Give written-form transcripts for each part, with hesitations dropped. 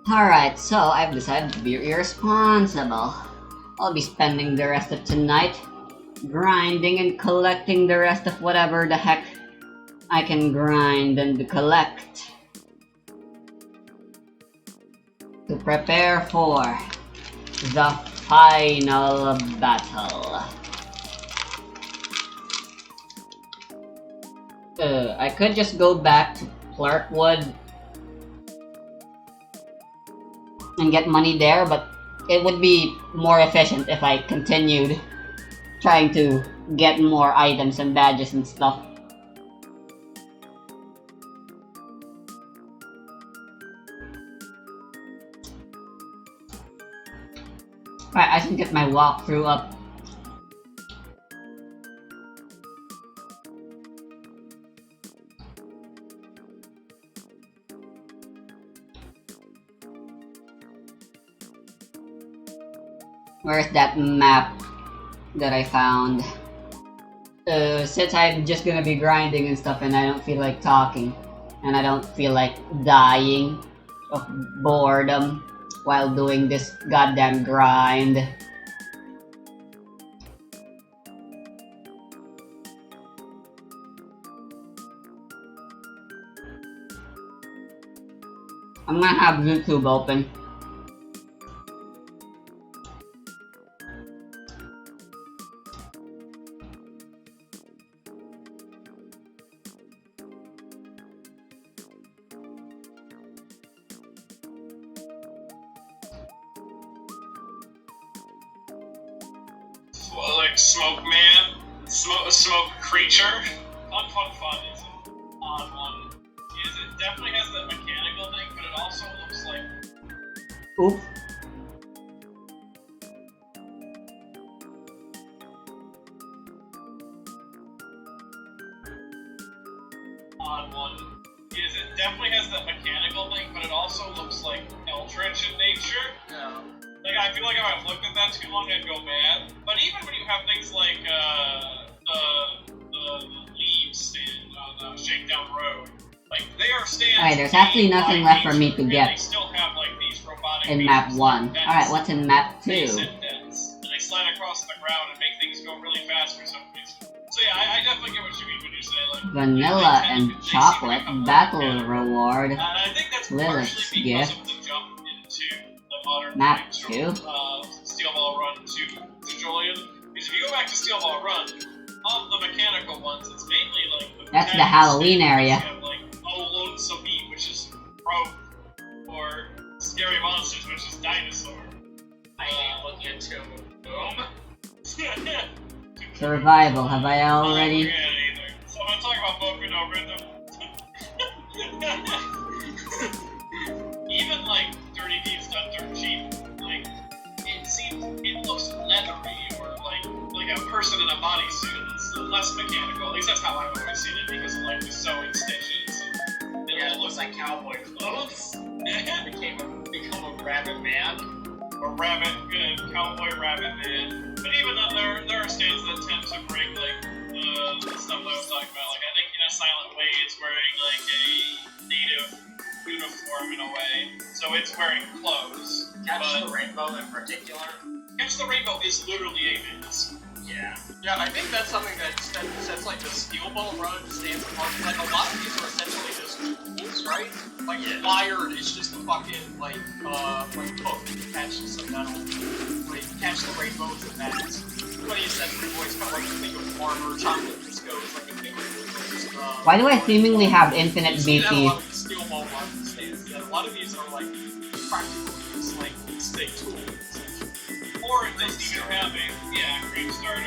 Alright, so I've decided to be irresponsible. I'll be spending the rest of tonight grinding and collecting the rest of whatever the heck I can grind and collect to prepare for the final battle. I could just go back to Clarkwood and get money there, but it would be more efficient if I continued trying to get more items and badges and stuff. Alright, I should get my walkthrough up. Where's that map that I found? Since I'm just gonna be grinding and stuff and I don't feel like talking, and I don't feel like dying of boredom while doing this goddamn grind. I'm gonna have YouTube open. Like Smoke Man, Smoke Creature. Fun is an odd one. It definitely has that mechanical thing, but it also looks like... Oop. Odd one. It definitely has that mechanical thing, but it also looks like eldritch in nature. Yeah. Like, I feel like if I looked at that too long, I'd go mad. But even when you have things like, the leaves stand on Shakedown Road, like, they are stands... Alright, there's actually nothing left for me to get they still have, like, these robotic... in map 1. Alright, what's in map 2? And they slide across the ground and make things go really fast for some reason. So yeah, I definitely get what you mean when you say, like... Vanilla and chocolate, battle reward, I think that's Lilith's partially because gift. of the jump into the modern Map times 2? from Steel Ball Run to Julian. Because if you go back to Steel Ball Run, of the mechanical ones, it's mainly like... That's the Halloween area. You have like Oh Lonesome Meat, which is Rogue, or Scary Monsters, which is Dinosaur. I ain't looking at two. Boom. Survival, have I I don't already? forget it either. So I'm gonna talk about Boku no Rhythm. Even like 30D's done dirt cheap, like it looks leathery or like a person in a bodysuit. It's less mechanical. At least that's how I've always seen it because of like the sewing stitches. And Yeah, it looks like cowboy clothes. Become a rabbit man. A rabbit, cowboy rabbit man. But even then, there are stands that tend to bring like the stuff that I was talking about. Like I think Silent Wade's wearing like a native uniform in a way, so it's wearing clothes. Catch the Rainbow in particular. Catch the Rainbow is literally a mask. Yeah. Yeah, I think that's something that sets like the Steel Ball Run stands apart. Like a lot of these are essentially just tools, right? Like Wired is just a fucking like hook to catch some metal. Like catch the Rainbow with the mask. Funny is that voice kind of like think of armor, chocolate discos, like a thing like Why do I seemingly have infinite you see that a BP? lot of these Steel Ball Run stands. That a lot of these are like practical use, like stick tools. Or it doesn't even have a Cream Starter.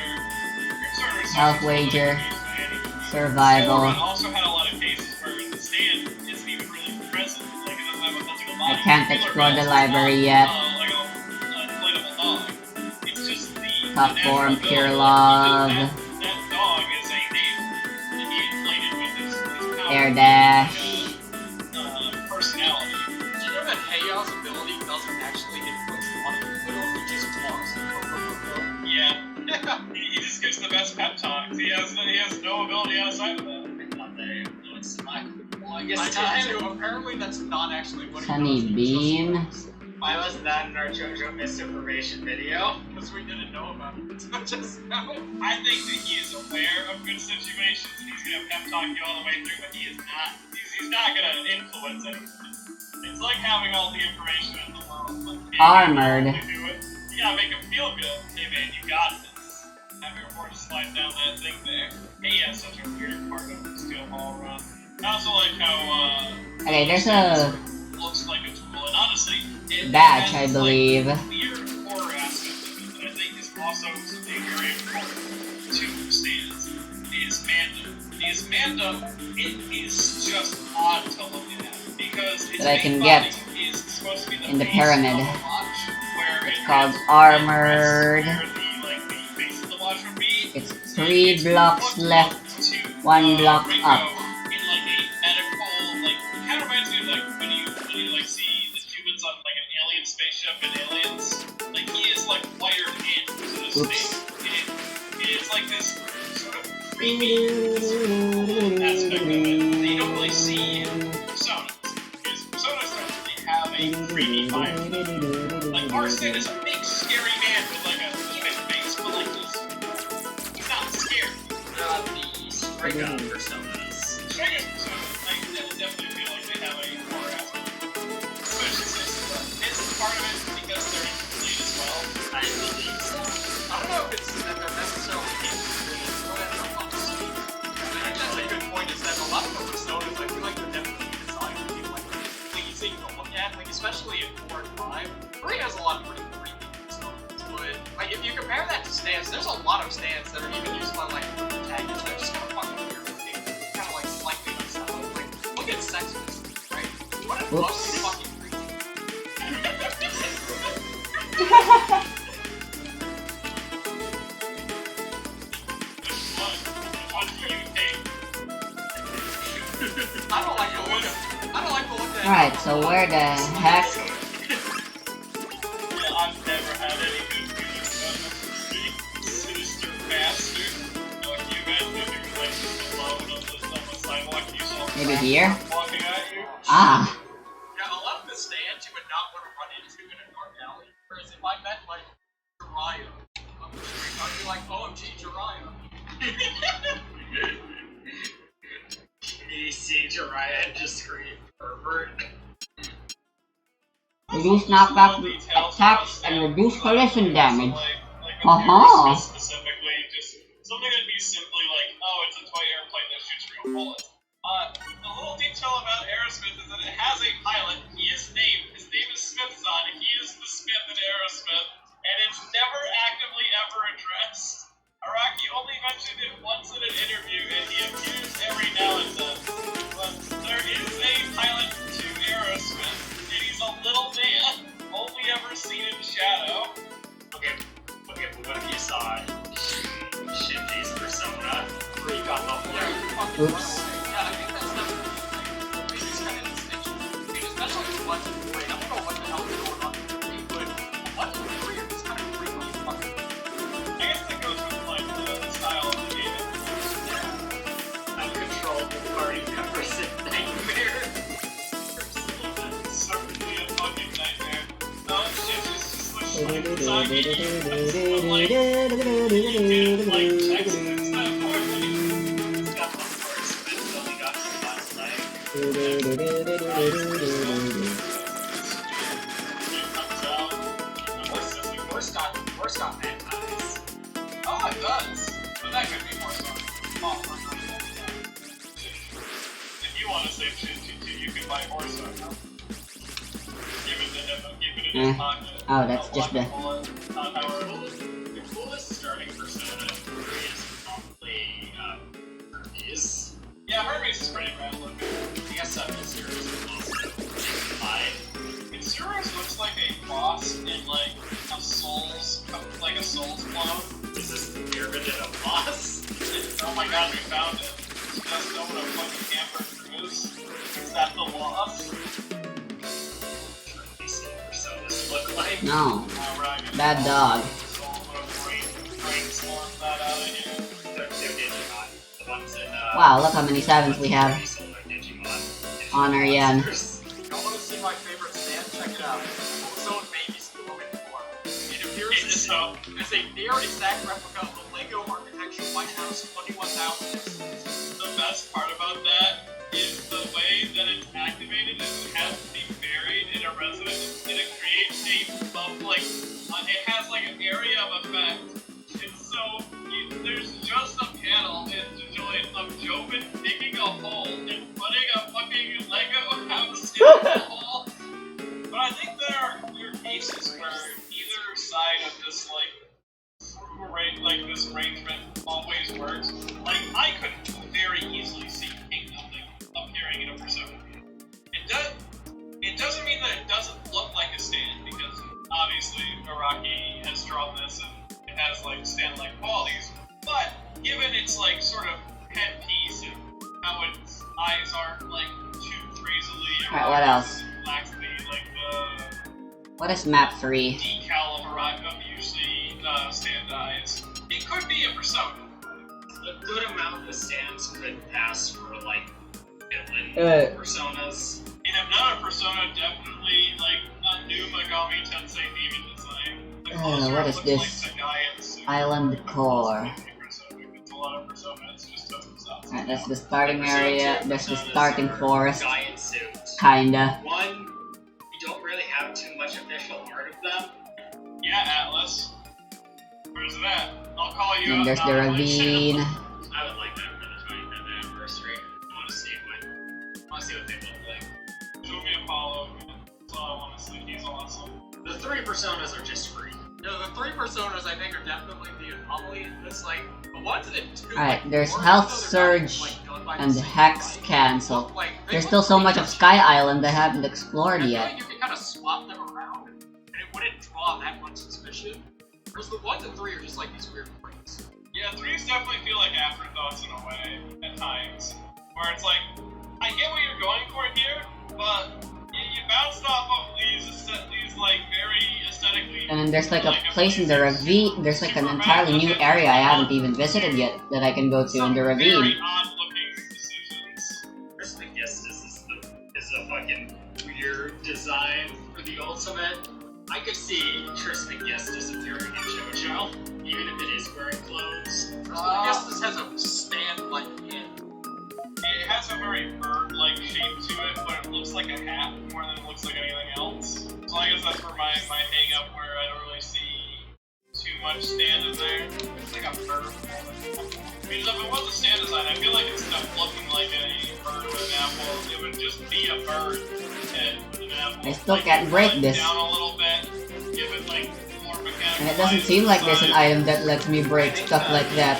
Is Health wager. Silver Survival. also had a lot of cases where the stand isn't even really present. Like it doesn't have a physical body. I can't explore the library yet. Like a inflatable dog. It's just the Top natural form, ability. pure love. That dog is a native that he inflated with his power. Air dash. Personality. Do you know that Heia's ability doesn't actually influence the money? It only just talks. Yeah. He just gives the best pep talks. He has no ability outside of that. I thought they influenced my I guess I did too. Apparently that's not actually what Sunny he Bean. Why wasn't that in our JoJo misinformation video? Because we didn't know about it. Just now. I think that he is aware of good situations and he's gonna pep talk you all the way through, but he is not. He's not gonna influence anything. It's like having all the information in the world. But Armored. You gotta make him feel good. Hey man, you got this. Have your horse slide down that thing there. Hey, yeah, such a weird part of the steel ball run. I also like how, Okay, there's a looks like a tool, and honestly, it badge, has, I believe. Like, weird horror aspect of it that I think is also something very important to stands. Is Manda. Is Manda, it is just odd to look at because its That I main can body get is supposed to be the in the base pyramid. of the watch, where it Called has Armored. where the base of the watch would be. It's 3 blocks left, 1 block Ringo up. in like a medical, like, kind of reminds me of like when you like see the humans on like an alien spaceship in Aliens. Like he is like wired in to this thing. It is like this sort of creepy aspect of it that you don't really see in Personas. Because Personas don't really have a creepy vibe. Like Marston is a big scary man with like a human face, but like he's not scary. The Striga personas. Striga's Personas, I definitely feel like they have a horror aspect. Especially since it's part of it because they're incomplete as well. I believe so. I don't know if it's that they're necessarily incomplete, but on the scene. I think that's a good point, is that a lot of the personas, I feel like they're definitely designed to be like pleasing to look at, like especially in 4 and 5. 3 has a lot of pretty creepy personas, but like if you compare that to stands, there's a lot of stands that are even used by like protagonists that are just kind of fucking weird looking, kind of like slightly unsettled. Like, look at Sex Pistols, right? What a lovely fucking creature. What do you think? I don't like the look of. I don't like the look of that. Alright, so where the heck? Yeah, I've never had any good feelings about this big, sinister bastard. Like you had when you were like just alone on the sidewalk, you saw Maybe here? walking at you. Ah, Yeah, a lot of the stands you would not want to run into in a dark alley. Whereas if I met like Jiraiya on the street, I'd be like, OMG, Jiraiya. You see Jiraiya and just scream, pervert. reduce knockback attacks and reduce collision damage. Like Uh-huh. specifically, just something that'd be simply like, oh, it's a toy airplane that shoots real bullets. The little detail about Aerosmith is that it has a pilot. He is named. His name is Smithson. He is the Smith in Aerosmith, and it's never actively ever addressed. Araki only mentioned it once in an interview, and he appears every now and then. But there is a pilot to Aerosmith, and he's a little man, only ever seen in shadow. Okay, but what if you saw Shinji's persona? Freak on the Yeah, floor. you're fucking Oops. right. Yeah, I think that's definitely the biggest kind of distinction. I mean, especially with Legend 3. I don't know what the hell is going on in 3, but Legend 3 is kind of creepy fucking. I guess that goes with like the style of the game. Uncontrollable party members in nightmare. It's certainly a fucking nightmare. No, it's just like Saki, but like text and stuff. It's got one horse, but it's only got some last night. It comes out. Horse got mad eyes. Oh, it does. But that could be more fun. Oh, if you want to save Shinji too, you can buy horse art now. Give it to him. Keep it in his pocket. oh, that's just the... The coolest starting persona is probably Hermes. Yeah, Hermes is pretty rad looking. I guess Mitsuru is also fine. Mitsuru's looks like a boss in like a Souls clone. Is this the pyramid in a boss? Oh my god, we found it. You guys know what a fucking camper is? Is that the boss? These personas look like. No, Alright. bad dog. So I'm gonna brainstorm that out of here. They're Digimon. The ones in Wow, look how many sevens we have. Solar Digimon. Honor yen. Y'all wanna see my favorite stand? Check it out. Ozone Baby Moving Form. It appears as a near exact replica of the Lego Architecture White House 21,000. The best part about that is the way that it's activated is it has to be buried in a residence, and it creates it has like an area of effect. And so there's just a panel of Jobin digging a hole and putting a fucking Lego house in the hole. But I think there are cases where either side of this this arrangement always works. Like I could very easily see pink appearing in a Persona. It doesn't mean that it doesn't look like a stand, because obviously Araki has drawn this and it has like stand-like qualities. But given its like sort of headpiece and how its eyes aren't like too crazily Alright, what else? lacks the What is map 3? decal of Araki of usually stand eyes. It could be a Persona. A good amount of stands could pass for like villain personas. And if not a Persona, definitely like a new Megami Tensei demon design. The closer what it is looks this? like Sagayan suit, Island core. it's a lot of Persona, it's just tokusatsu. Alright, that's the starting area. There's the starting forest. Giant suit. Kinda. One, we don't really have too much official art of them. Yeah, Atlas. Where's it at? I'll call you And up there's the now. ravine. I would like that for the 25th anniversary. I want to see what they look like. Show me Apollo. That's all I want to see. He's awesome. The 3 personas are just free. Yeah, the 3 personas I think are definitely the anomaly. It's like the ones that do. Alright, there's more health so they're surge not, like, done by and the same hex guy. cancel. Look like- they There's look still so like much they of just- Sky Island I haven't explored I feel yet. like you can kind of swap them around, and it wouldn't draw that much suspicion. Whereas the 1 and 3 are just like these weird things. Yeah, 3s definitely feel like afterthoughts in a way, at times. Where it's like, I get what you're going for here, but you bounced off of these like, very aesthetically... And then there's like a place in the ravine. There's like an entirely new area I haven't even visited yet that I can go to in the Very ravine. odd-looking decisions. Trismegistus is a fucking weird design for the ultimate. I could see Trismegistus appearing in JoJo, even if it is wearing clothes. I guess this has a stand-like hand. It has a very bird-like shape to it, but it looks like a hat more than it looks like anything else. So I guess that's where my hang-up, where I don't really see too much stand in there. It's like a bird. Because if it was a stand design, I feel like instead of looking like a bird with an apple, it would just be a bird head with an apple. I still Like, can't break pull it this. down a little bit, give it like more mechanical. And it doesn't seem like there's an item that lets me break stuff like that.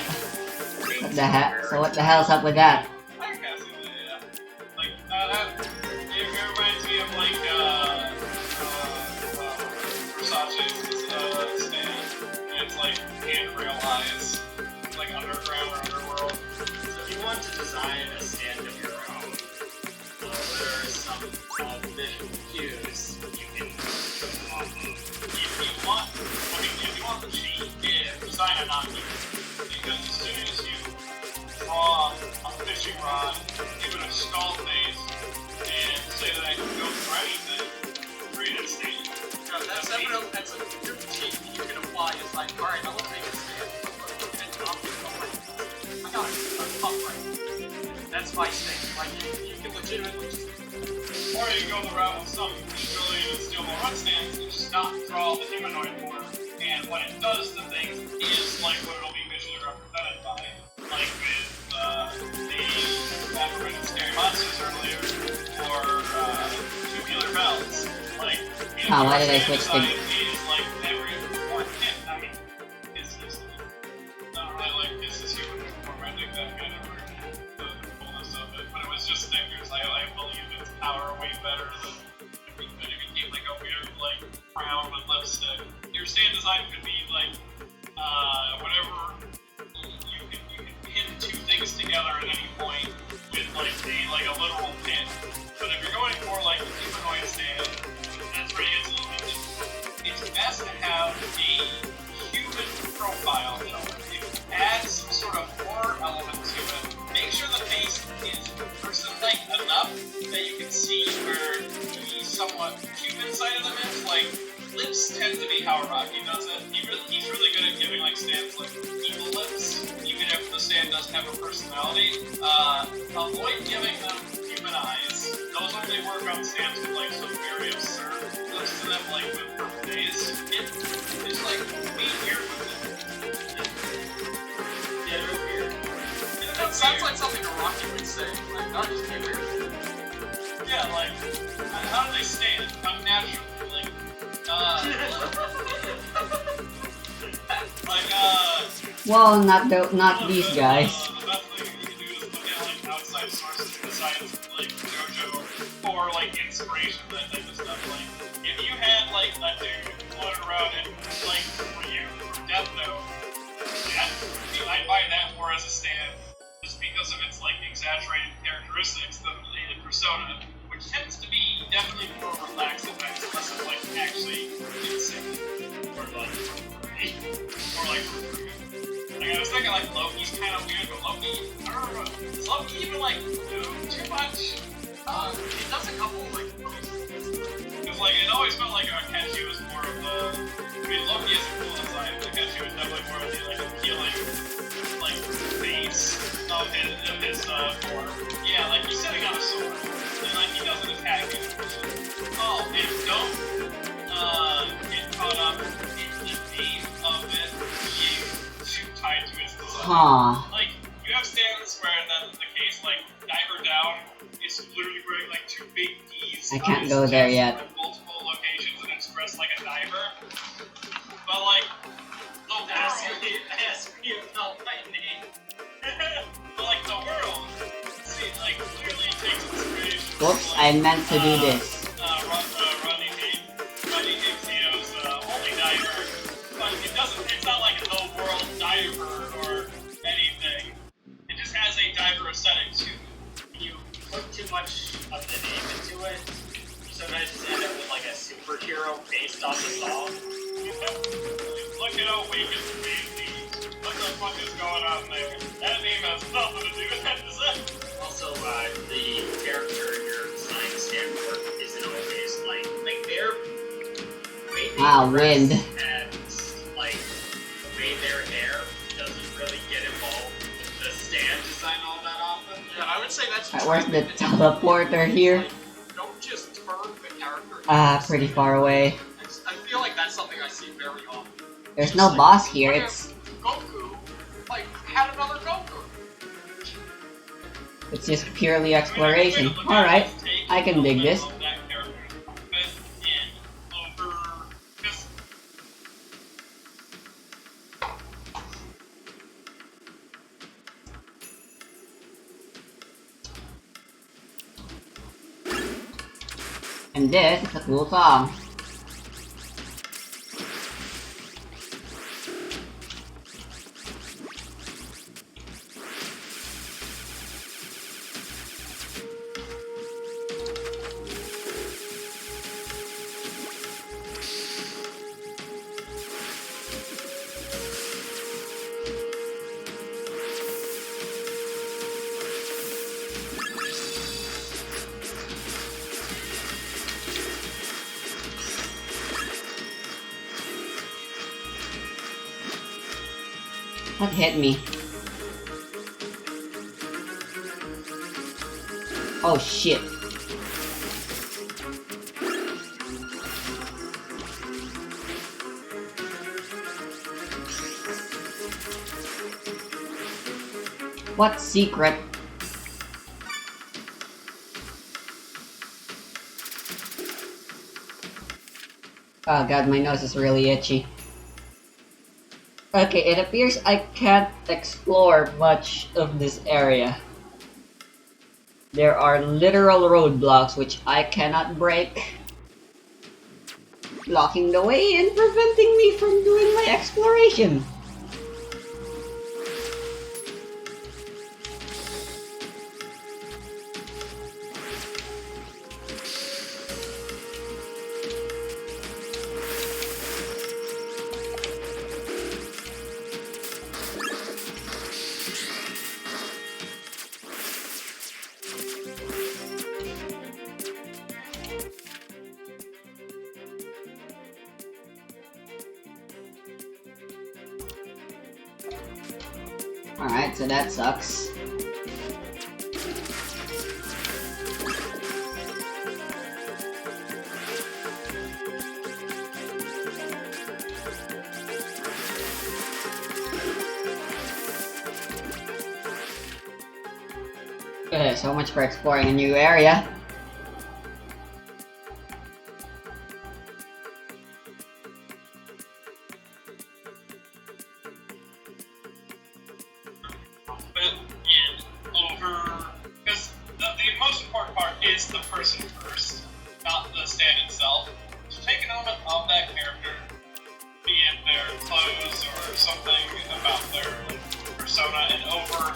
What the heck? So what the hell's up with that? I can kinda see that, yeah. Like, it reminds me of like, Versace's, stand. And it's like handrail eyes. It's like underground or underworld. So if you want to design a stand of your own, there are some visual cues you can go off of. If you want the cheat, design a non-cheat. Because as soon as you draw a fishing rod, give it a skull face, and say that I can go through anything, create a stand. Yeah, that's definitely that's a good cheat that you can apply. It's like, alright, I want to make a stand. I got it. I'm upright. That's my stand. Like, you can legitimately just... Or you can go the route with some trillion and steel run stands and just not draw the humanoid form. And what it does to things is like what it'll be visually represented by. Like with the African scary monsters earlier, or tubular bells. Like, Why did I switch to... is like every form hit. I mean, it's just not really like this is human form. I think that kind of the coolness of it. But it was just stickers. I believe its power way better than if it became like a weird like crown with lipstick. Your stand design could be like whatever you can pin two things together at any point with like a literal pin. But if you're going for like a humanoid stand, that's where it gets a little bit difficult. It's best to have a human profile to it. Add some sort of horror element to it. Make sure the face is person-like enough that you can somewhat human side of the myth. Like, lips tend to be how Rocky does it. He's really good at giving like stands like evil lips, even if the stand doesn't have a personality. Avoid giving them human eyes. Those only work on stands with like some very absurd lips to them, like with purple days. It's like be weird with it. Yeah, they're weird. That sounds like something a Rocky would say. Like, not just be weird. Yeah, like how do they stand? Unnatural. Well, not these guys. The best thing you can do is look at like outside sources besides like JoJo for like inspiration, that type of stuff. Like if you had like a dude floating around in like you Death Note, I'd buy that more as a stand, just because of its like exaggerated characteristics than the Persona, which tends to be definitely more relaxed effects, unless it's like actually insane or like like I was thinking like Loki's kind of weird, but Loki, I don't know, does Loki even like do too much? He does a couple like Because like it always felt like Akechi was more of the. I mean, Loki is a cool design, but Akechi was definitely more of the like appealing, like base of his form. Yeah, like he's sitting on a sword, and like he doesn't attack it. Oh, and don't get caught up in the theme of it being too tied to its design. Huh. Like, you have stands where the case, like, diver down is literally wearing, like, two big D's. I can't go there yet. At multiple locations and it's dressed like a diver. But, like, the Ask me about my name. but, like, the world, see, like, clearly takes inspiration Whoops, from, I like, meant to do this. Rodney Zito's only diver. But it's not like the world diver or anything. It just has a diver aesthetic too. When you put too much of the name into it, you sometimes just end up with like a superhero based on the song. Look at how weak it's crazy. What the fuck is going on there? That name has nothing to do with that design. Also, the character you're designing stand for isn't always like their way they wind. and like the way their hair doesn't really get involved with the stand design all that often. Yeah, I would say that's Where's the teleporter here? Like, don't just turn the character. Pretty far away. I feel like that's something I see very often. There's Just no like, boss here, what if it's Goku, like, had another Goku. just purely exploration. Alright, I can dig this. And this is a cool song. What hit me? Oh shit. What secret? Oh god, my nose is really itchy. Okay, it appears I can't explore much of this area. There are literal roadblocks which I cannot break, blocking the way and preventing me from doing my exploration. Alright, so that sucks. So much for exploring a new area. But yeah, because the most important part is the person first, not the stand itself. So take an element of that character, be it their clothes or something about their persona, and over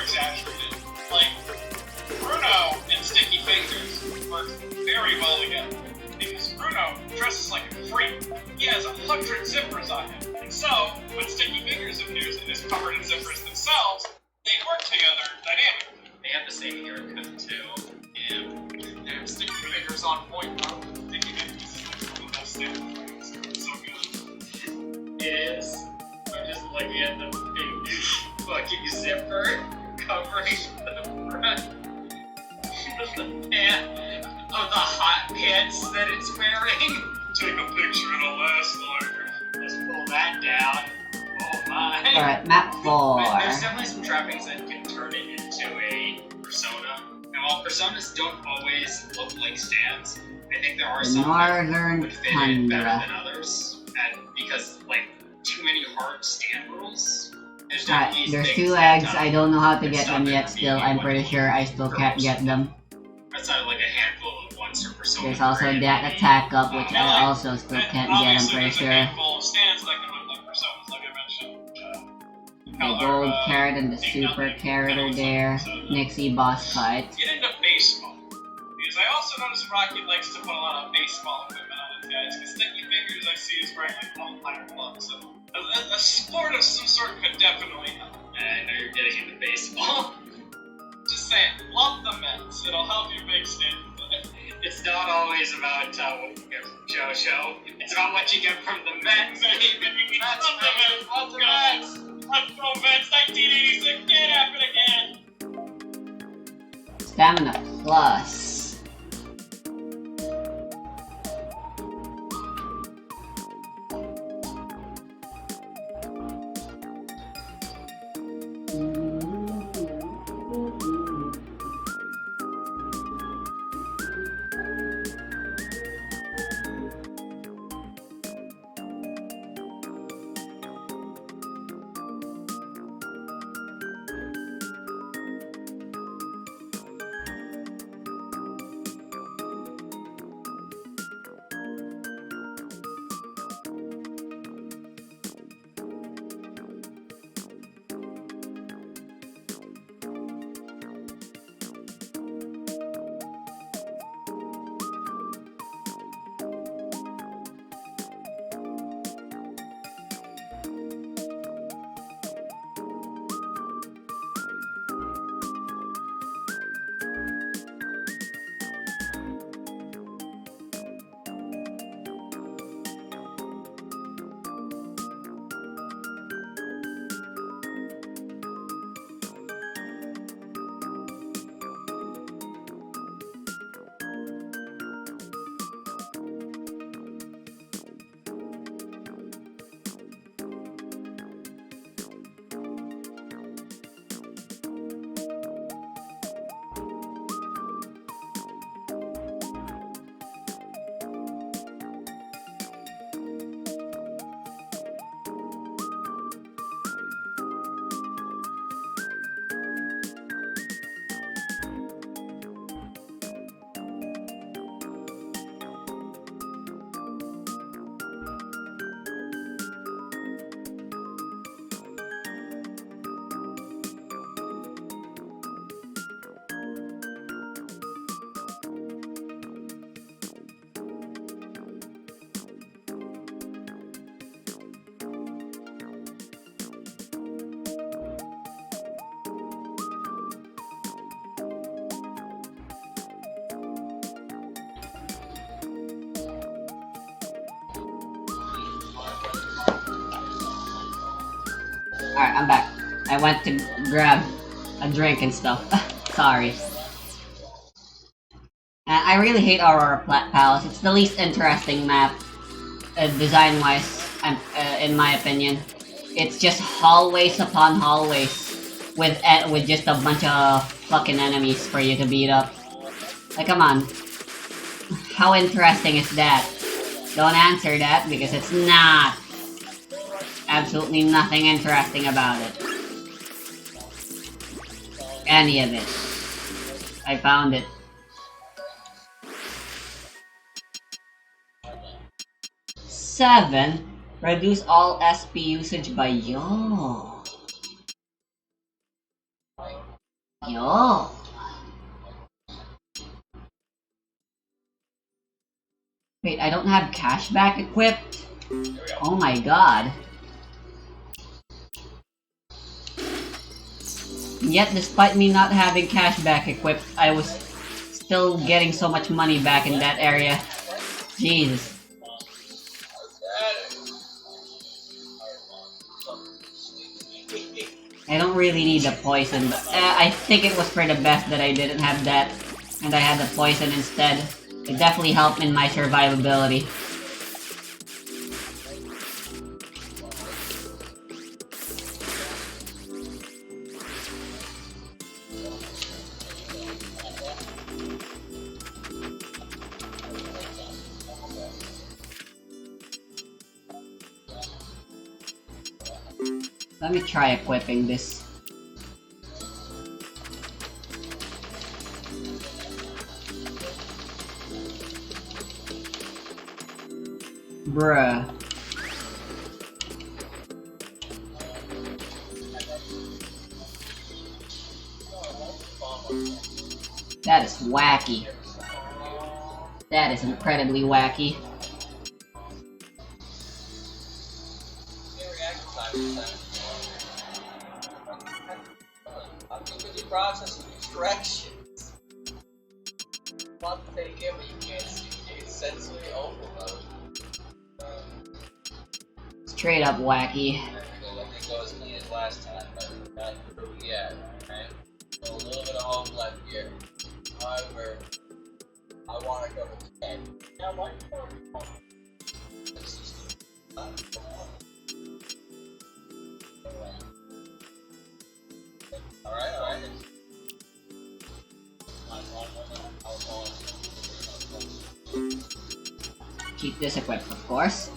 exaggerate it. Like Bruno and Sticky Fingers work very well together. Because Bruno dresses like a freak. He has 100 zippers on him. And so, when Sticky Fingers appears and is covered in zippers themselves, they work together dynamically. They have the same haircut too. Yeah. Damn, Sticky Fingers on point, bro. Sticky Fingers is like one of the best stand-up things. It's so good. It is. I'm just looking at the big fucking zipper covering the front of the pant of the hot pants that it's wearing. Take a picture, it'll last longer. Let's pull that down. Oh my. Alright, map 4. There's definitely some trappings that can turn it into a persona. And while personas don't always look like stands, I think there are The some that Northern would fit in better Tundra. than others. And because, like, too many hard stand rules. There's Alright, definitely there's things 2 that, eggs. I don't know how to that get stop them it yet from still. being I'm one pretty of sure I still can't get them. Outside of, like, a handful of ones for persona. There's also Grand, that maybe. attack up, which Yeah, I like, also still And can't get, I'm obviously pretty there's a sure. handful of stands that can look like personas, like I mentioned. The gold carrot and the super carrot are there. Nixie boss fight. Get into baseball. Because I also noticed Rocky likes to put a lot of baseball equipment on his guys. Because Sticky Fingers I see is wearing like umpire gloves. So a sport of some sort could definitely help. I know you're getting into baseball. Just saying, love the Mets. It'll help you make stands. It's not always about what you get from JoJo. It's about what you get from the Mets. Let's go Mets, 1986, can't happen again. Stamina plus. Alright, I'm back. I went to grab a drink and stuff. Sorry. And I really hate Aurora Palace. It's the least interesting map, design-wise, in my opinion. It's just hallways upon hallways with just a bunch of fucking enemies for you to beat up. Like, come on. How interesting is that? Don't answer that because it's not. Absolutely nothing interesting about it. Any of it. I found it. Seven. Reduce all SP usage by yo. Yo. Wait, I don't have cashback equipped? Oh my god. Yet, despite me not having cashback equipped, I was still getting so much money back in that area. Jesus. I don't really need the poison, but I think it was for the best that I didn't have that, and I had the poison instead. It definitely helped in my survivability. Let me try equipping this. Bruh. That is wacky. That is incredibly wacky. Process instructions. One thing here, but you can't see it's sensory overload. Straight up wacky. Everything go as clean as last time, but not through yet, right? So a little bit of hope left here. However, I want to go to 10. Now, why Alright. Keep this equipped, of course.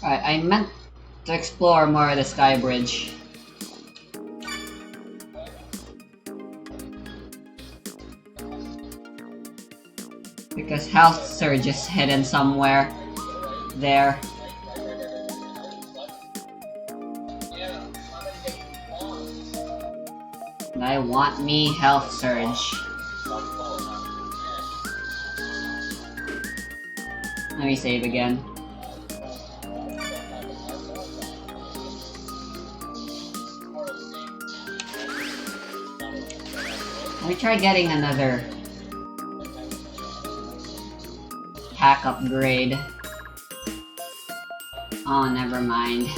Alright, I meant to explore more of the Sky Bridge. Because health surge is hidden somewhere there. And I want me health surge. Let me save again. Let me try getting another hack upgrade. Oh, never mind.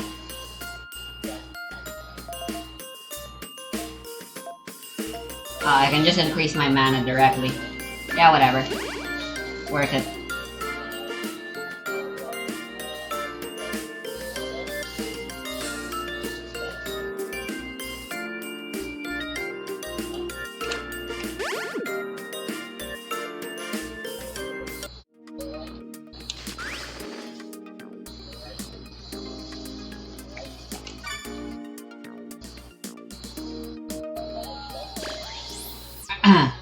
I can just increase my mana directly. Yeah, whatever. Worth it.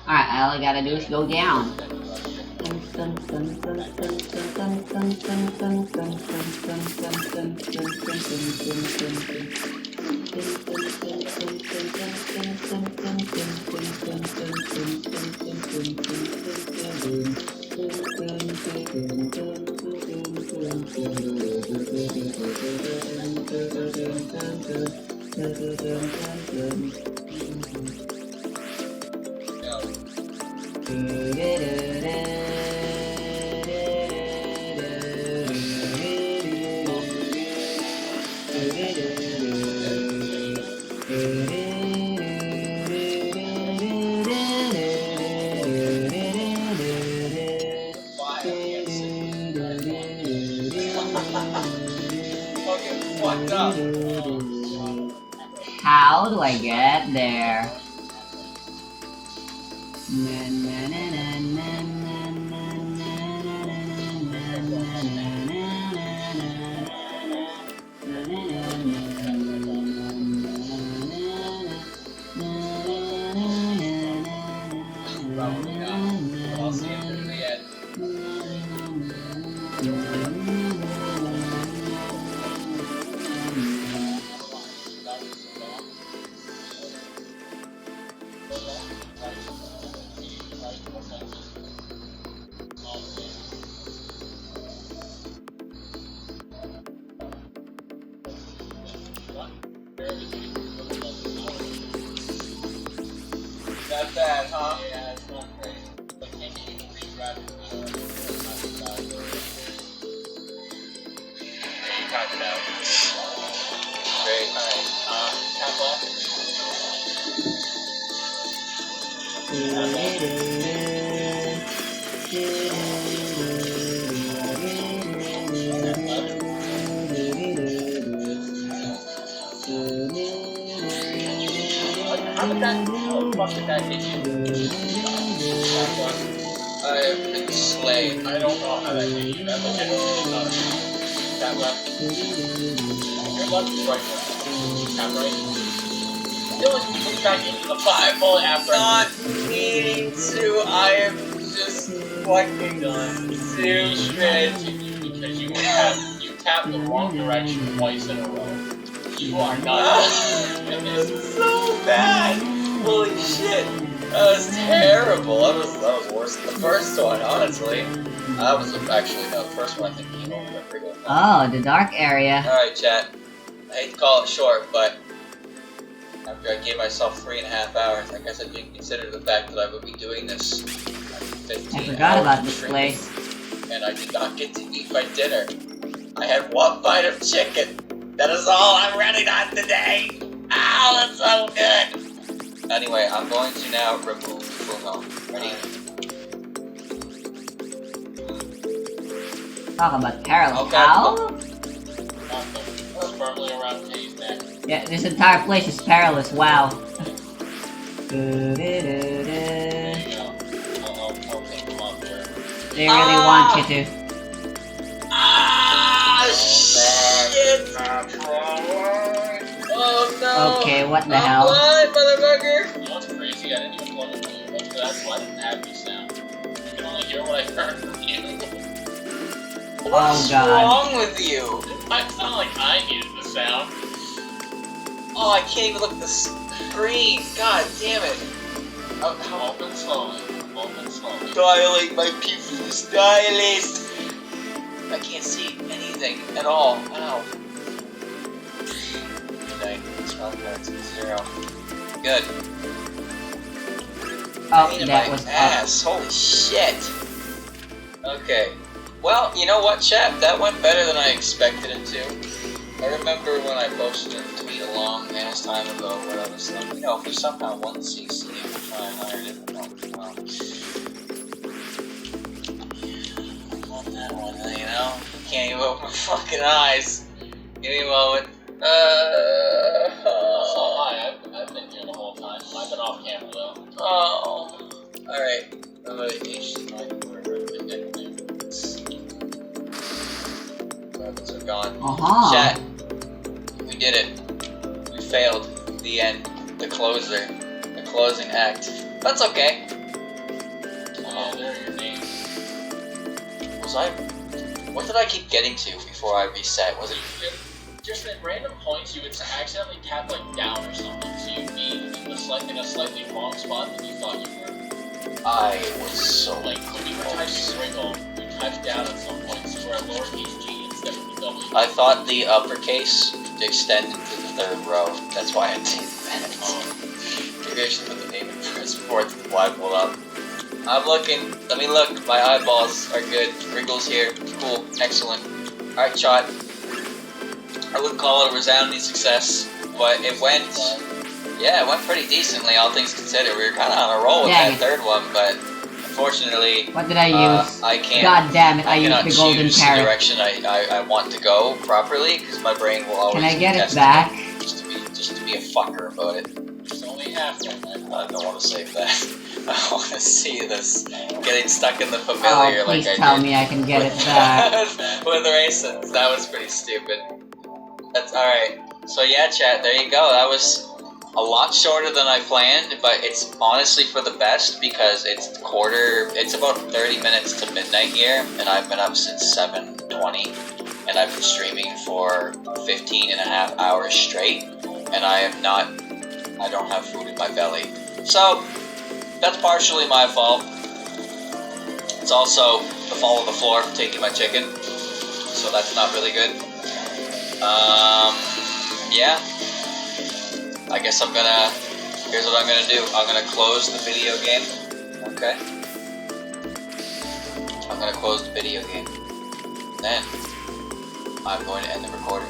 Alright, all I gotta do is go down. I get there. Na, na, na, na, na, na, Probably not. I'll see if there's the end. Not bad, huh? Yeah, it's not great. But maybe you can read Rabi-Ribi. You got it out. Great. Alright, tap off. How the fuck did that hit you? I have been slain. I don't know how that hit you. That legitimately not a Tap left. Your left is right left. Tap right. Dylan put back into the Bible after not needing to. I am just fucking too shit. Because you tapped the wrong direction twice in a row. You are not. This is so bad. Holy shit. That was terrible. That was worse than the first one, honestly. That was actually no. The first one I think came over pretty good. Oh, the dark area. Alright, chat. I hate to call it short, but after I gave myself 3.5 hours, I guess I didn't consider the fact that I would be doing this 15 I forgot about hours this straight. place. And I did not get to eat my dinner. I had one bite of chicken. That is all I'm running on today. Ow, that's so good. Anyway, I'm going to now remove the full. Ready? Talk about peril. Okay. Ow? That's firmly around Tay's neck. Yeah, this entire place is perilous. Wow. There you go. I'll pick them up here. They really want you to. Ah, shit! Oh no! Okay, what the I'm hell? blind, motherfucker! You know what's crazy? I didn't even plug in the earbuds, that's why I didn't have you sound. You can only hear what I heard from you. What's wrong with you? It might sound like I needed the sound. Oh, I can't even look at the screen. God damn it. Open slowly. Open slowly. Dilate my pupils. Dilate. I can't see anything at all. Ow. Good night. Strong cards. 0. Good. Oh, Pain in that my was ass. Holy shit. Okay. Well, you know what, chat? That went better than I expected it to. I remember when I posted a tweet a long ass time ago where I was like, you know, if we somehow won CC and we try and hire different ones, well, that one, you know? Can't even open my fucking eyes. Give me a moment. Hi, I've been here the whole time. I've been off camera though. Oh. Alright. Weapons are gone. Chat. We did it. We failed. The end. The closer. The closing act. That's okay. Oh, there are your names. Was I... What did I keep getting to before I reset? Was it... Just at random points you would accidentally tap like down or something, so you'd be in a slightly wrong spot than you thought you were. I was so... Like, when you were typing Wriggle, you typed down at some point, so you were at lowercase g instead of the W. I thought the uppercase extended to the third row. That's why I did that. Maybe I should put the name in first before I put the blindfold up. I'm looking. Let me look. My eyeballs are good. Wriggle's here. Cool. Excellent. Alright, shot. I wouldn't call it a resounding success, but it went... Yeah, it went pretty decently, all things considered. We were kind of on a roll with that third one, but unfortunately... What did I use? I can't... God damn it, I used the golden carrot. The direction I want to go properly, because my brain will always... Can I get it back? Just just to be a fucker about it. It's only half one. I don't want to save that. I want to see this getting stuck in the familiar Oh, please like I tell did. me I can get it back. With raisins. That was pretty stupid. That's alright. So yeah, chat, there you go. That was a lot shorter than I planned, but it's honestly for the best because it's about 30 minutes to midnight here, and I've been up since 7:20, and I've been streaming for 15 and a half hours straight, and I don't have food in my belly. So, that's partially my fault. It's also the fault of the floor for taking my chicken, so that's not really good. Yeah. I guess here's what I'm gonna do. I'm gonna close the video game. Okay? I'm gonna close the video game. Then, I'm going to end the recording.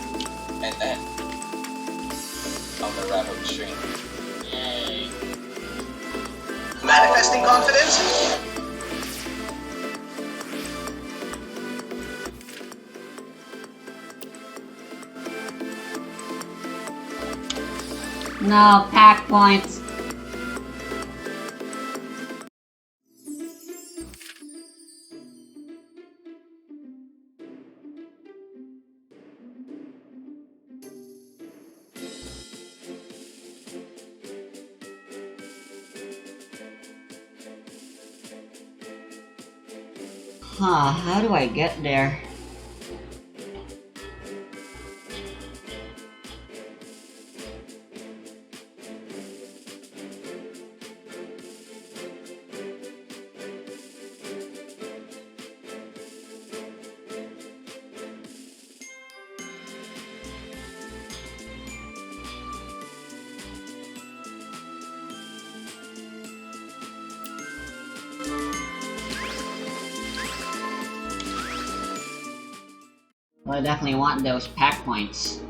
And then, I'm gonna wrap up the stream. Yay. Manifesting confidence? No, pack points. How do I get there? Well, I definitely want those pack points.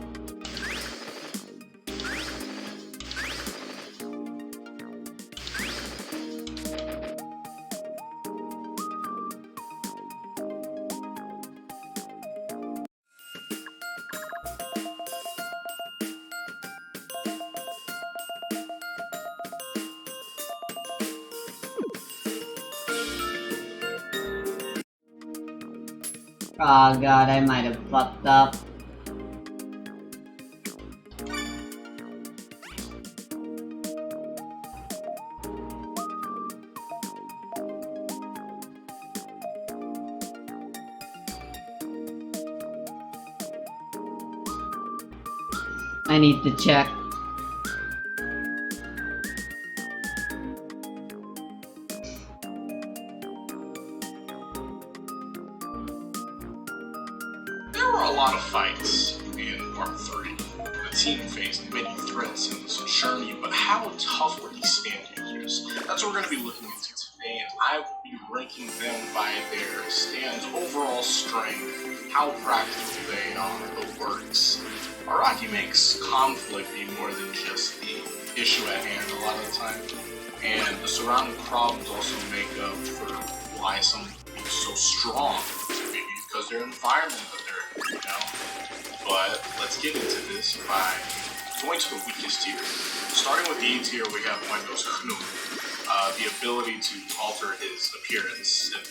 Oh god, I might have fucked up. I need to check. There were a lot of fights in Part 3. The team faced many threats in this journey, but how tough were these stand users? That's what we're going to be looking into today, and I will be ranking them by their stand's overall strength, how practical they are, the works. Araki makes conflict be more than just the issue at hand a lot of the time, and the surrounding problems also make up for why some be so strong. Maybe because their environment that they're in, you know? But let's get into this by going to the weakest tier. Starting with the E tier, we have Wendo's Knu, the ability to alter his appearance. And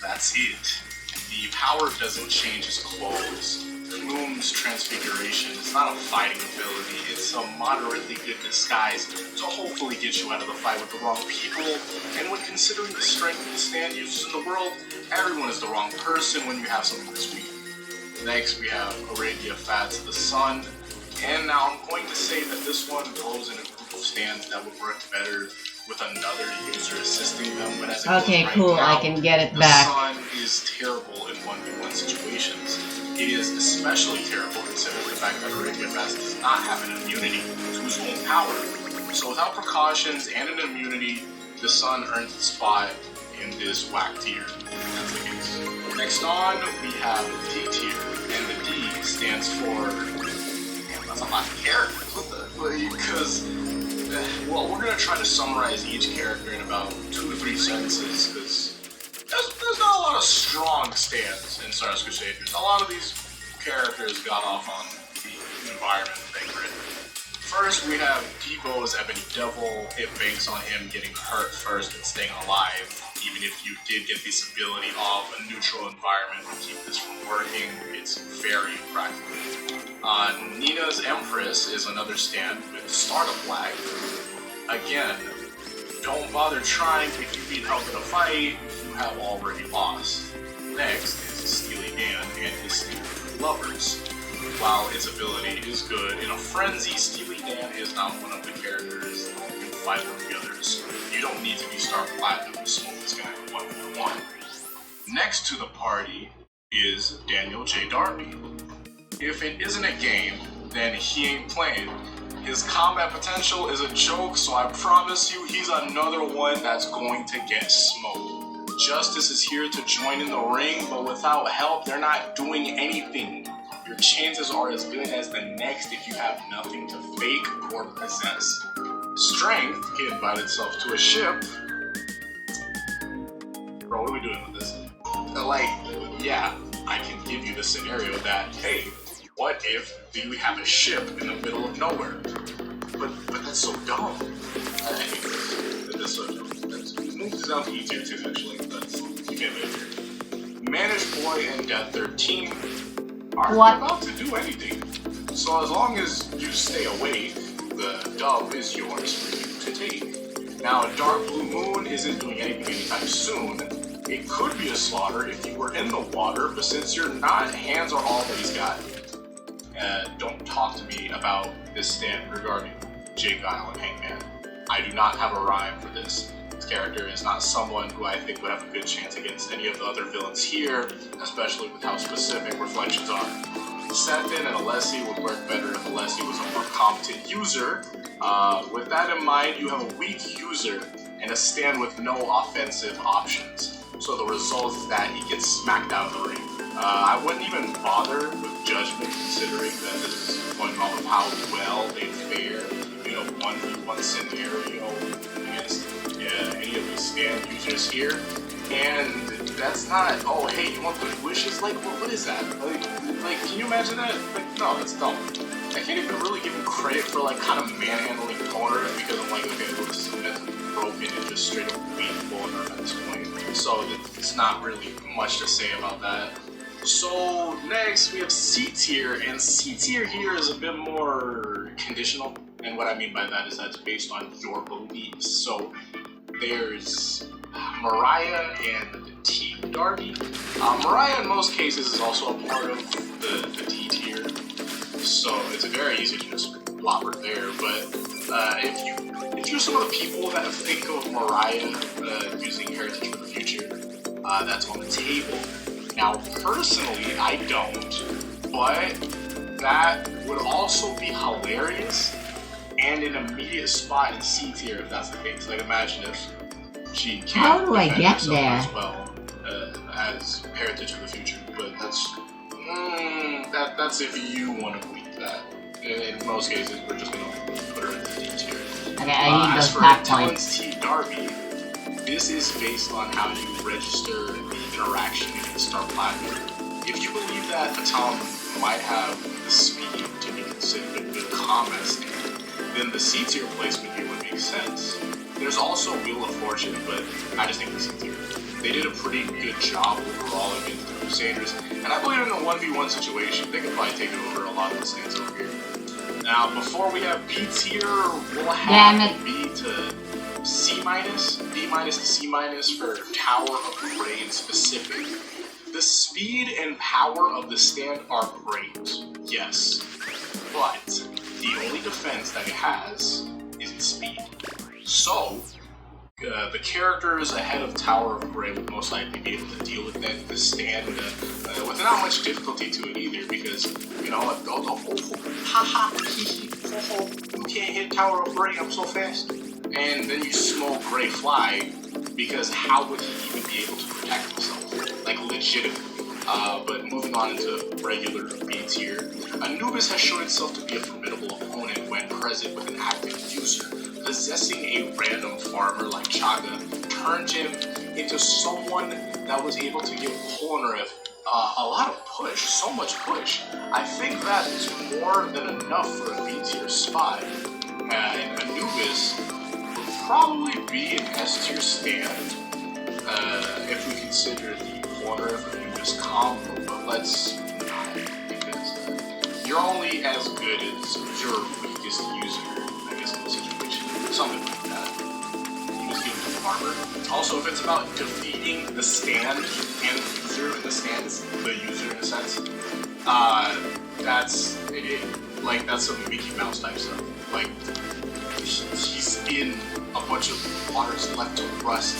that's it. The power doesn't change his clothes. Knu's transfiguration is not a fighting ability, it's a moderately good disguise to hopefully get you out of the fight with the wrong people. And when considering the strength of the stand users in the world, everyone is the wrong person when you have something this weak. Next, we have Arabia Fats the Sun. And now I'm going to say that this one goes in a group of stands that would work better with another user assisting them. But as it Okay, goes right cool, now, I can get it the back. Sun is terrible in 1v1 situations. It is especially terrible considering the fact that Arabia Fats does not have an immunity to his own power. So without precautions and an immunity, the Sun earns the spot in this whack tier. That's the case. Next on, we have D tier, and the D stands for... Damn, that's a lot of characters. Because, well, we're going to try to summarize each character in about 2 to 3 sentences, because there's not a lot of strong stands in Stardust Crusaders. A lot of these characters got off on the environment they were in. First, we have Devo's Ebony Devil. It banks on him getting hurt first and staying alive. Even if you did get this ability of a neutral environment to keep this from working, it's very practical. Nina's Empress is another stand with Startup Flag. Again, don't bother trying if you need help in a fight, you have already lost. Next is Steely Dan and his Steely Lovers. While its ability is good, in a frenzy, Steely Dan is not one of the characters that can fight with the others. You don't need to be Star Platinum to smoke this guy 1v1. Next to the party is Daniel J. Darby. If it isn't a game, then he ain't playing. His combat potential is a joke, so I promise you he's another one that's going to get smoked. Justice is here to join in the ring, but without help, they're not doing anything. Your chances are as good as the next if you have nothing to fake or possess. Strength can invite itself to a ship. Bro, what are we doing with this? Like, yeah, I can give you the scenario that, hey, what if you have a ship in the middle of nowhere? But that's so dumb. I hate this. That's so dumb. Let's move this down to E tier 2, actually. That's you get it here. Managed Boy and Death 13 aren't about to do anything. So as long as you stay awake, the dub is yours for you to take. Now, Dark Blue Moon isn't doing anything anytime soon. It could be a slaughter if you were in the water, but since you're not, hands are all that he's got. Don't talk to me about this stand regarding Jake Isle and Hangman. I do not have a rhyme for this. This character is not someone who I think would have a good chance against any of the other villains here, especially with how specific Reflections are. Sefton and Alessi would work better if Alessi was a more competent user. With that in mind, you have a weak user and a stand with no offensive options. So the result is that he gets smacked out of the ring. I wouldn't even bother with Judgment, considering that this is going off of how well they fare in a 1v1 scenario against any of these stand users here. And that's not, oh hey, you want good wishes? Like, what is that? Like, can you imagine that? Like, no, that's dumb. I can't even really give him credit for like kind of manhandling Toner because I'm like, okay, well, this is mentally broken and just straight up weak Toner at this point. So it's not really much to say about that. So next we have C tier, and C tier here is a bit more conditional. And what I mean by that is that it's based on your beliefs. So there's Mariah and Team Darby. Mariah in most cases is also a part of the D tier, so it's very easy to just plop her there. But if you're some of the people that think of Mariah using Heritage for the Future, that's on the table. Now, personally, I don't, but that would also be hilarious and an immediate spot in C tier if that's the case. Like, imagine if she can't How do I defend get herself there? as well as Heritage for the Future, but that's if you want to believe that. In most cases, we're just gonna put her in the D tier. Okay, I need As those for pack Talon's points. T Darby, this is based on how you register the interaction against Star Platinum. If you believe that Atom might have the speed to be considered a good combat stand, then the C tier placement here would make sense. There's also Wheel of Fortune, but I just think the C tier. They did a pretty good job overall against the Crusaders, and I believe in a 1v1 situation, they could probably take over a lot of the stands over here. Now, before we have B tier, we'll have B to C minus, B minus to C minus for Tower Upgrade specific. The speed and power of the stand are great, yes, but the only defense that it has is its speed. So, the characters ahead of Tower of Grey would most likely be able to deal with the stand with not much difficulty to it either, because, you know, you can't hit Tower of Grey, I'm so fast. And then you smoke Grey Fly, because how would he even be able to protect himself? Like, legitimately. But moving on into regular B tier, Anubis has shown itself to be a formidable opponent when present with an active user. Possessing a random farmer like Chaga turned him into someone that was able to give Polnareff a lot of push, so much push. I think that is more than enough for a B-tier spot. And Anubis would probably be an S-tier stand if we consider the order of Anubis combo, but let's not, because you're only as good as your weakest user, I guess, in the situation. Something like that. He was given to armor. Also, if it's about defeating the stand and the user, and the stand is the user in a sense, that's it. Like, that's some Mickey Mouse type stuff. Like, he's in a bunch of waters left to rust.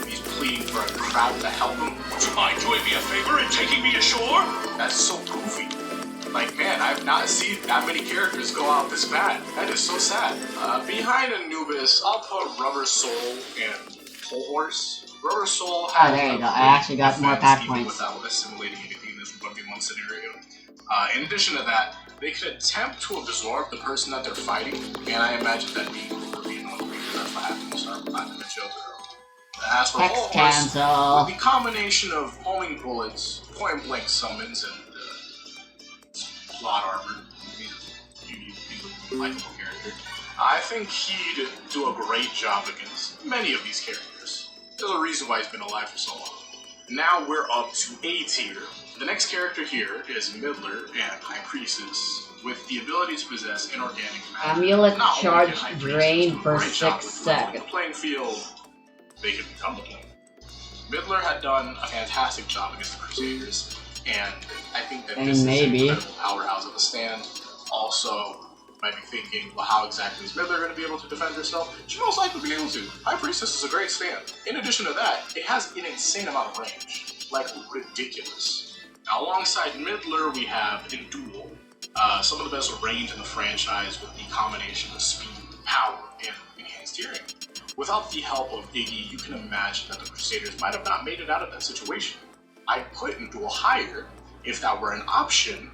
He's pleading for a crowd to help him. Would you mind doing me a favor and taking me ashore? That's so goofy. Like, man, I've not seen that many characters go out this bad. That is so sad. Behind Anubis, I'll put Rubber Soul and Pole Horse. Rubber Soul has there you go. I actually got more pack points. Without assimilating anything in this 1v1 scenario. In addition to that, they could attempt to absorb the person that they're fighting, and I imagine that being really annoying because that's what happened to start fighting the Joker. As for Pole Horse, with the combination of homing bullets, point blank summons, and plot armor, he's a likable character. I think he'd do a great job against many of these characters. There's a reason why he's been alive for so long. Now we're up to A tier. The next character here is Midler and High Priestess, with the ability to possess inorganic matter. Amulet charge drain for 6 seconds. The playing field, they can become the playing. Midler had done a fantastic job against the Crusaders, and I think that this is an incredible powerhouse of the stand. Also, might be thinking, well, how exactly is Midler going to be able to defend herself? She most likely be able to. High Priestess is a great stand. In addition to that, it has an insane amount of range. Like, ridiculous. Now, alongside Midler, we have Duel. Some of the best range in the franchise with the combination of speed, power, and enhanced hearing. Without the help of Iggy, you can imagine that the Crusaders might have not made it out of that situation. I'd put Duel higher if that were an option,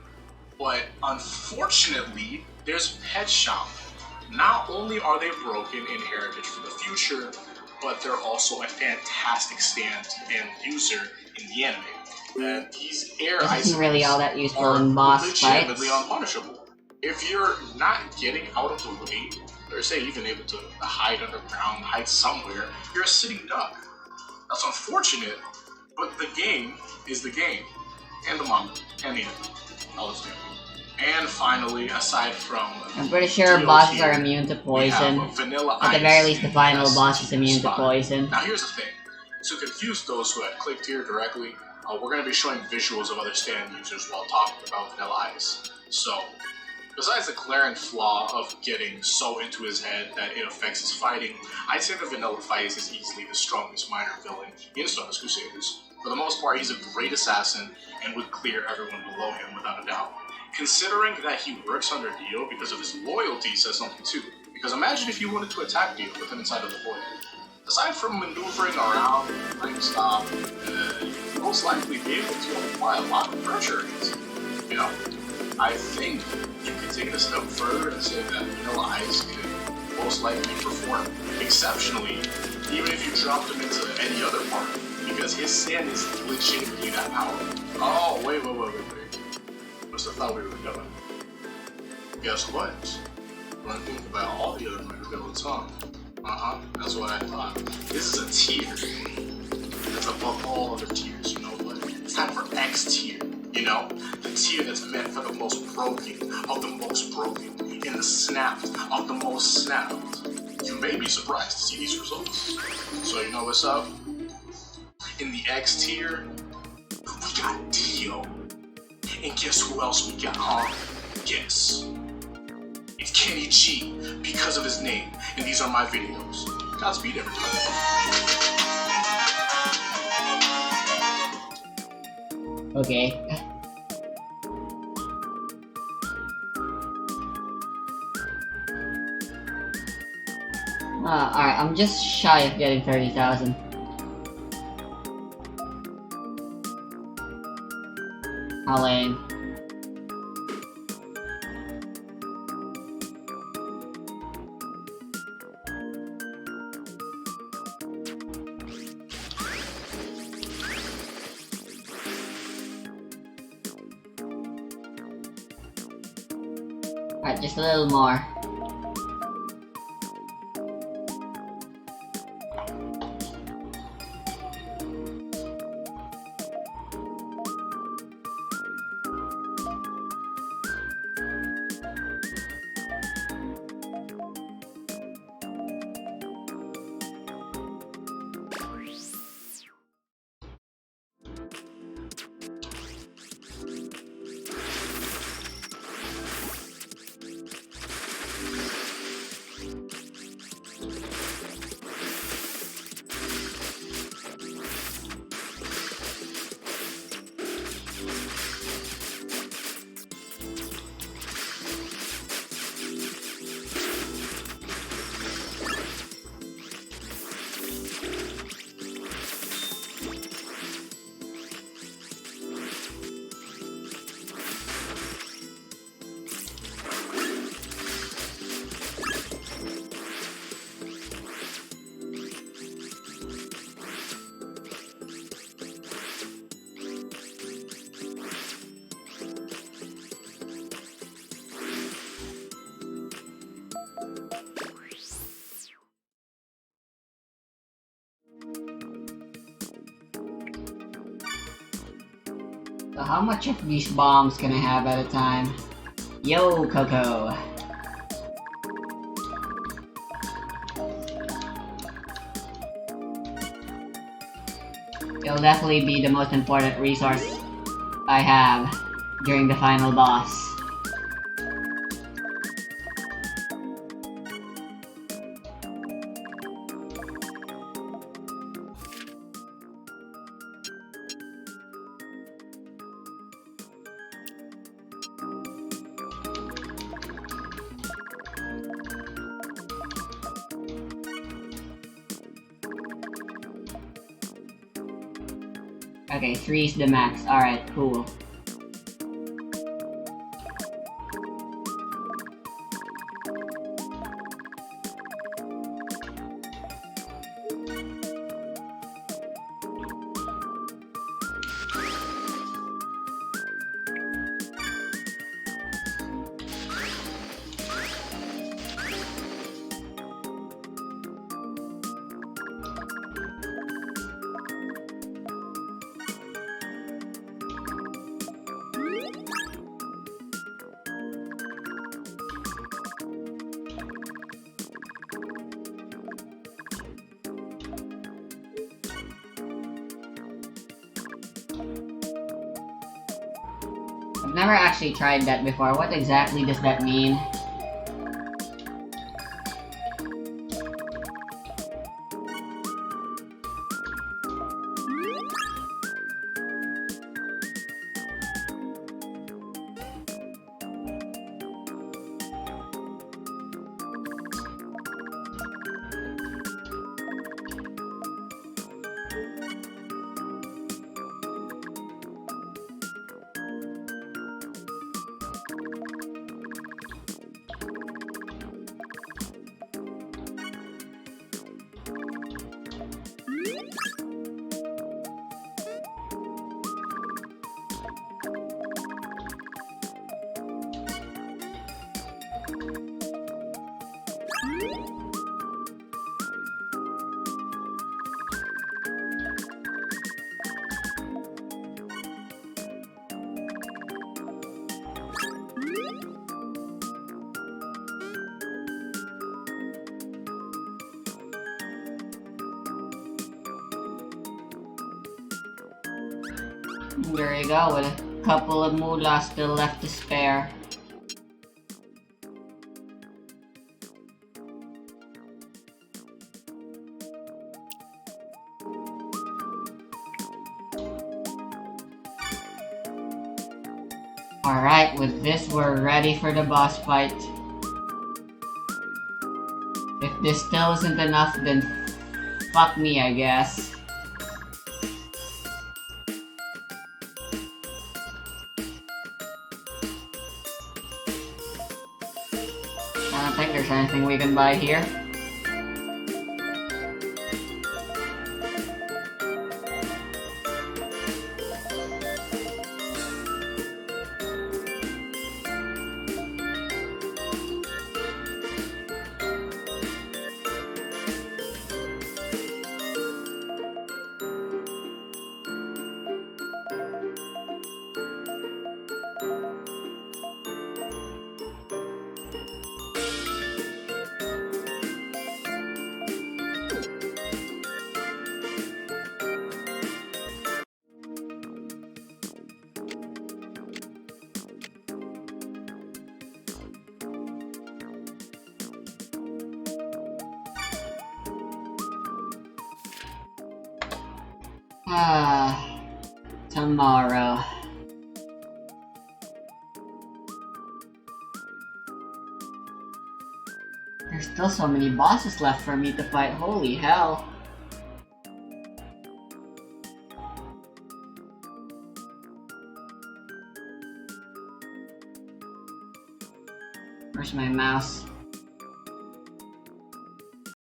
but unfortunately, there's Pet Shop. Not only are they broken in Heritage for the future, but they're also a fantastic stand and user in the anime. And these air This isn't really all that useful in boss fights. Legitimately unpunishable. If you're not getting out of the way, or say even able to hide underground, hide somewhere, you're a sitting duck. That's unfortunate, but the game is the game. And the manga, and the anime. All this game. And finally, aside from I'm pretty sure bosses are immune to poison. At the very least, the final boss is immune to poison. Now here's the thing. To confuse those who had clicked here directly, we're going to be showing visuals of other stand users while talking about Vanilla Ice. So, besides the glaring flaw of getting so into his head that it affects his fighting, I'd say that Vanilla Ice is easily the strongest minor villain in Stardust Crusaders. For the most part, he's a great assassin and would clear everyone below him without a doubt. Considering that he works under Dio because of his loyalty says something too. Because imagine if you wanted to attack Dio with him inside of the void. Aside from maneuvering around, playing stop, you'd most likely be able to apply a lot of pressure against him. You know, I think you could take it a step further and say that Vanilla Ice could most likely perform exceptionally, even if you dropped him into any other part, because his stand is legitimately that powerful. Oh, wait. Must have thought we were going. Guess what? When I think about all the other minor villains, huh? That's what I thought. This is a tier that's above all other tiers, you know, but it's time for X tier, you know? The tier that's meant for the most broken of the most broken, and the snapped of the most snapped. You may be surprised to see these results. So you know what's up? In the X tier, we got Dio. And guess who else we got, huh? Guess. It's Kenny G, because of his name, and these are my videos. Godspeed, everybody. Okay. Alright, I'm just shy of getting 30,000. How lame. Alright, just a little more. So how much of these bombs can I have at a time? Yo, Coco. It'll definitely be the most important resource I have during the final boss. Okay, 3 is the max. Alright, cool. I've never actually tried that before. What exactly does that mean? There you go, with a couple of moolah still left to spare. Alright, with this we're ready for the boss fight. If this still isn't enough, then fuck me, I guess. I don't think there's anything we can buy here. Tomorrow. There's still so many bosses left for me to fight, holy hell. Where's my mouse?